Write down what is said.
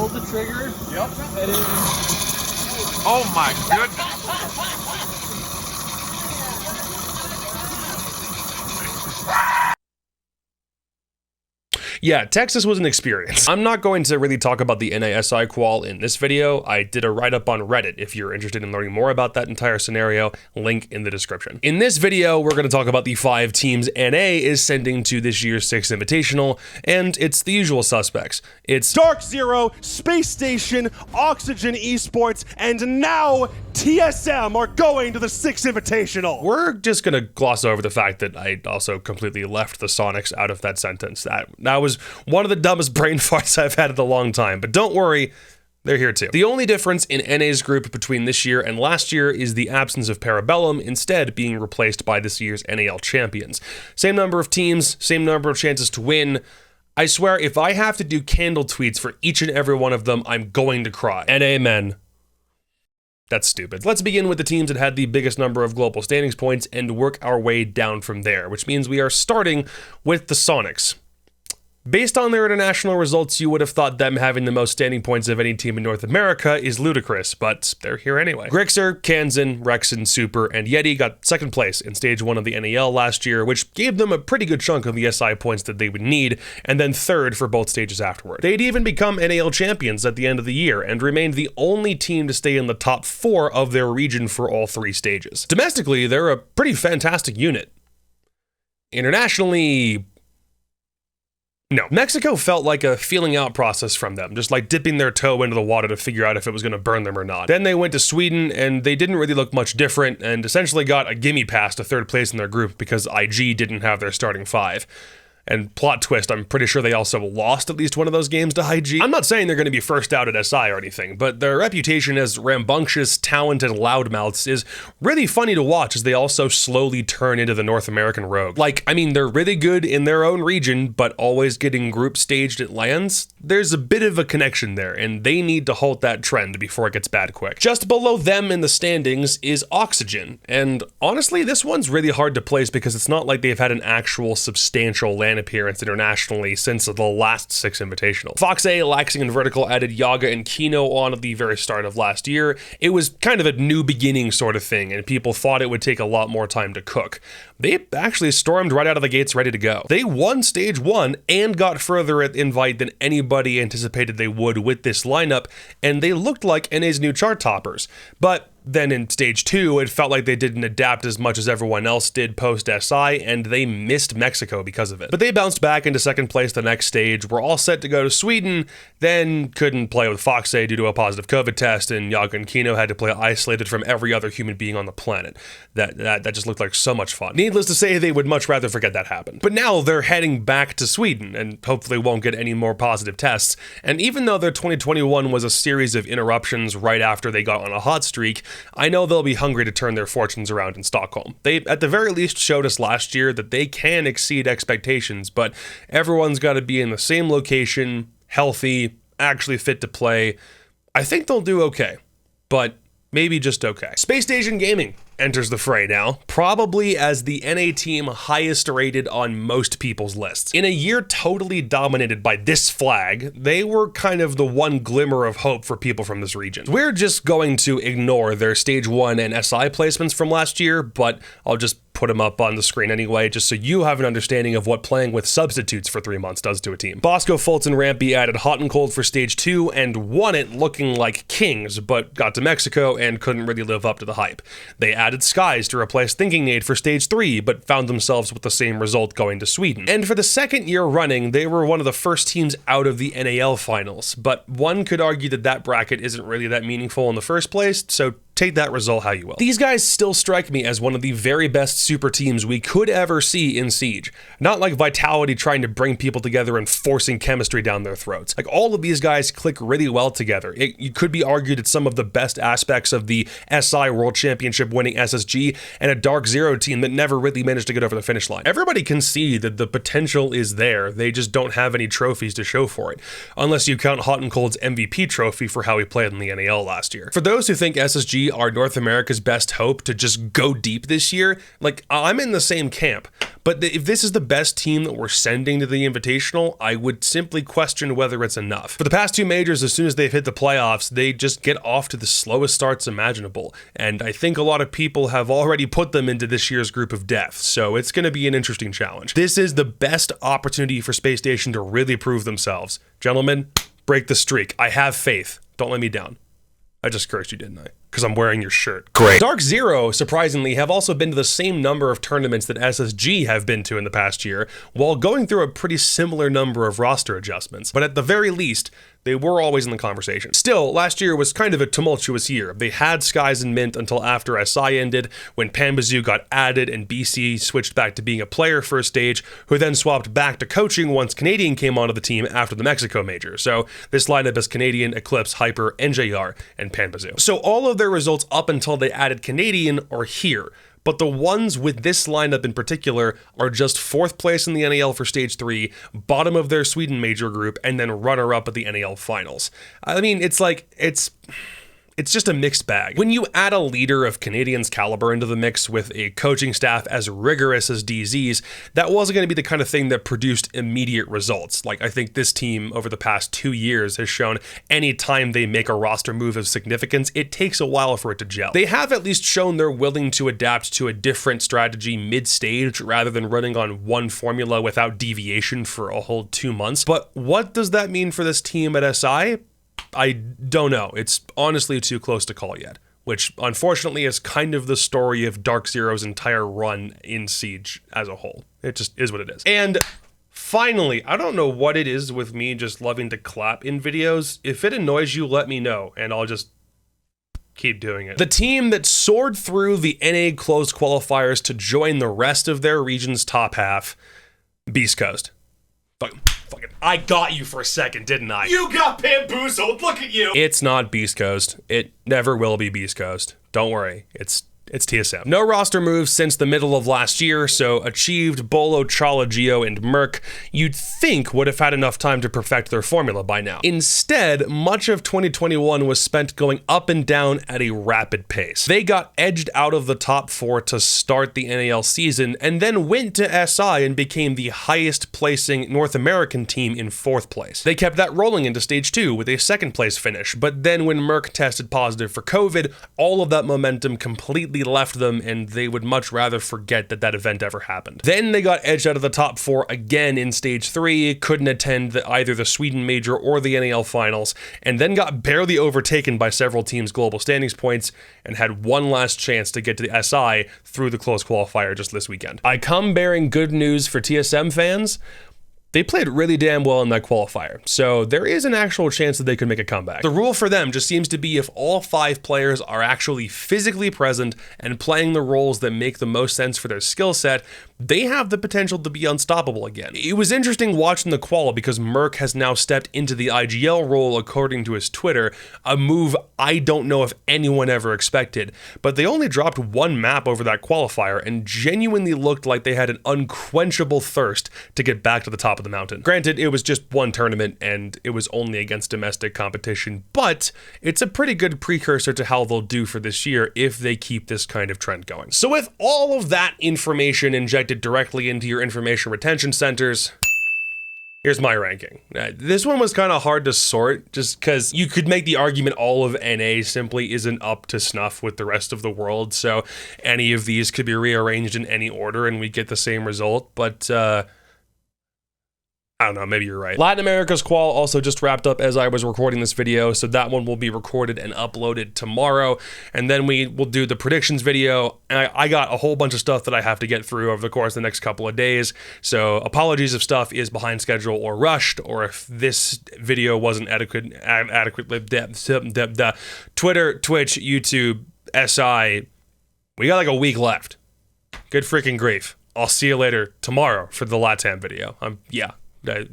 pulled the trigger. Yep. And it, Oh my goodness. Yeah, Texas was an experience. I'm not going to really talk about the NASI qual in this video. I did a write-up on Reddit if you're interested in learning more about that entire scenario, link in the description. In this video, we're going to talk about the 5 teams NA is sending to this year's 6th Invitational, and it's the usual suspects. It's DARKZERO, Space Station, Oxygen Esports, and now TSM are going to the 6th Invitational. We're just gonna gloss over the fact that I also completely left the SONIQS out of that sentence. That was one of the dumbest brain farts I've had in a long time, but don't worry, they're here too. The only difference in NA's group between this year and last year is the absence of Parabellum instead being replaced by this year's NAL champions. Same number of teams, same number of chances to win. I swear, if I have to do candle tweets for each and every one of them, I'm going to cry. And amen. That's stupid. Let's begin with the teams that had the biggest number of global standings points and work our way down from there, which means we are starting with the SONIQS. Based on their international results, you would have thought them having the most standing points of any team in North America is ludicrous, but they're here anyway. Grixer, Kansan, Rexen, Super, and Yeti got 2nd place in Stage 1 of the NAL last year, which gave them a pretty good chunk of the SI points that they would need, and then 3rd for both stages afterward. They'd even become NAL champions at the end of the year, and remained the only team to stay in the top 4 of their region for all 3 stages. Domestically, they're a pretty fantastic unit. Internationally, no. Mexico felt like a feeling out process from them, just like dipping their toe into the water to figure out if it was going to burn them or not. Then they went to Sweden, and they didn't really look much different, and essentially got a gimme pass to 3rd place in their group because IG didn't have their starting 5. And plot twist, I'm pretty sure they also lost at least one of those games to IG. I'm not saying they're going to be first out at SI or anything, but their reputation as rambunctious, talented loudmouths is really funny to watch as they also slowly turn into the North American rogue. Like, I mean, they're really good in their own region, but always getting group staged at LANs. There's a bit of a connection there, and they need to halt that trend before it gets bad quick. Just below them in the standings is Oxygen, and honestly, this one's really hard to place because it's not like they've had an actual substantial LAN appearance internationally since the last 6 Invitational. Fox A, Laxing, and Vertical added Yaga and Kino on at the very start of last year. It was kind of a new beginning sort of thing, and people thought it would take a lot more time to cook. They actually stormed right out of the gates ready to go. They won Stage 1 and got further at Invite than anybody anticipated they would with this lineup, and they looked like NA's new chart toppers. But then in Stage 2, it felt like they didn't adapt as much as everyone else did post-SI, and they missed Mexico because of it. But they bounced back into 2nd place the next stage, were all set to go to Sweden, then couldn't play with Fox A due to a positive COVID test, and Yaga and Kino had to play isolated from every other human being on the planet. That just looked like so much fun. Needless to say, they would much rather forget that happened. But now they're heading back to Sweden, and hopefully won't get any more positive tests, and even though their 2021 was a series of interruptions right after they got on a hot streak, I know they'll be hungry to turn their fortunes around in Stockholm. They, at the very least, showed us last year that they can exceed expectations, but everyone's got to be in the same location, healthy, actually fit to play. I think they'll do okay, but maybe just okay. Space Station Gaming enters the fray now, probably as the NA team highest rated on most people's lists. In a year totally dominated by this flag, they were kind of the one glimmer of hope for people from this region. We're just going to ignore their Stage 1 and SI placements from last year, but I'll just put them up on the screen anyway, just so you have an understanding of what playing with substitutes for 3 months does to a team. Bosco, Fultz, and Rampy added Hot and Cold for Stage 2 and won it looking like kings, but got to Mexico and couldn't really live up to the hype. They added Skies to replace Thinking Nade for Stage 3, but found themselves with the same result going to Sweden. And for the 2nd year running, they were one of the first teams out of the NAL finals, but one could argue that that bracket isn't really that meaningful in the first place, so take that result how you will. These guys still strike me as one of the very best super teams we could ever see in Siege. Not like Vitality trying to bring people together and forcing chemistry down their throats. Like, all of these guys click really well together. It could be argued that some of the best aspects of the SI World Championship winning SSG and a DARKZERO team that never really managed to get over the finish line. Everybody can see that the potential is there, they just don't have any trophies to show for it. Unless you count Hot and Cold's MVP trophy for how he played in the NAL last year. For those who think SSG SSG are North America's best hope to just go deep this year, like, I'm in the same camp. But if this is the best team that we're sending to the Invitational, I would simply question whether it's enough. For the past two majors, as soon as they've hit the playoffs, they just get off to the slowest starts imaginable. And I think a lot of people have already put them into this year's group of death, so it's going to be an interesting challenge. This is the best opportunity for Space Station to really prove themselves. Gentlemen, break the streak. I have faith. Don't let me down. I just cursed you, didn't I? Because I'm wearing your shirt. Great. DARKZERO, surprisingly, have also been to the same number of tournaments that SSG have been to in the past year, while going through a pretty similar number of roster adjustments. But at the very least, they were always in the conversation. Still, last year was kind of a tumultuous year. They had Skies in Mint until after SI ended, when Panbazoo got added and BC switched back to being a player for a stage, who then swapped back to coaching once Canadian came onto the team after the Mexico major. So this lineup is Canadian, Eclipse, Hyper, NJR, and Panbazoo. So all of their results up until they added Canadian are here. But the ones with this lineup in particular are just 4th place in the NAL for Stage 3, bottom of their Sweden major group, and then runner-up at the NAL finals. I mean, it's just a mixed bag. When you add a leader of Canadian's caliber into the mix with a coaching staff as rigorous as DZ's, that wasn't going to be the kind of thing that produced immediate results. Like, I think this team over the past 2 years has shown any time they make a roster move of significance, it takes a while for it to gel. They have at least shown they're willing to adapt to a different strategy mid-stage rather than running on one formula without deviation for a whole 2 months. But what does that mean for this team at SI? I don't know. It's honestly too close to call yet, which unfortunately is kind of the story of DARKZERO's entire run in Siege as a whole. It just is what it is. And finally, I don't know what it is with me just loving to clap in videos. If it annoys you, let me know, and I'll just keep doing it. The team that soared through the NA closed qualifiers to join the rest of their region's top half, Beast Coast. Fucking, I got you for a second, didn't I? You got bamboozled, look at you! It's not Beast Coast. It never will be Beast Coast. Don't worry, it's TSM. No roster moves since the middle of last year, so Achieved, Bolo, Chala, Geo, and Merc you'd think would have had enough time to perfect their formula by now. Instead, much of 2021 was spent going up and down at a rapid pace. They got edged out of the top 4 to start the NAL season, and then went to SI and became the highest placing North American team in 4th place. They kept that rolling into Stage 2 with a 2nd place finish, but then when Merc tested positive for COVID, all of that momentum completely left them, and they would much rather forget that event ever happened. Then they got edged out of the top 4 again in Stage 3, couldn't attend either the Sweden Major or the NAL finals, and then got barely overtaken by several teams' global standings points, and had one last chance to get to the SI through the close qualifier just this weekend. I come bearing good news for TSM fans. They played really damn well in that qualifier, so there is an actual chance that they could make a comeback. The rule for them just seems to be if all 5 players are actually physically present and playing the roles that make the most sense for their skill set, they have the potential to be unstoppable again. It was interesting watching the qual because Merc has now stepped into the IGL role according to his Twitter, a move I don't know if anyone ever expected, but they only dropped 1 map over that qualifier and genuinely looked like they had an unquenchable thirst to get back to the top of the mountain. Granted, it was just 1 tournament and it was only against domestic competition, but it's a pretty good precursor to how they'll do for this year if they keep this kind of trend going. So with all of that information injected directly into your information retention centers, here's my ranking. This one was kind of hard to sort just because you could make the argument all of NA simply isn't up to snuff with the rest of the world, so any of these could be rearranged in any order and we get the same result, but I don't know, maybe you're right. Latin America's qual also just wrapped up as I was recording this video, so that one will be recorded and uploaded tomorrow, and then we will do the predictions video. And I got a whole bunch of stuff that I have to get through over the course of the next couple of days, so apologies if stuff is behind schedule or rushed, or if this video wasn't adequately Twitter, Twitch, YouTube, SI, we got like a week left. Good freaking grief. I'll see you later tomorrow for the LATAM video. Yeah. Bye.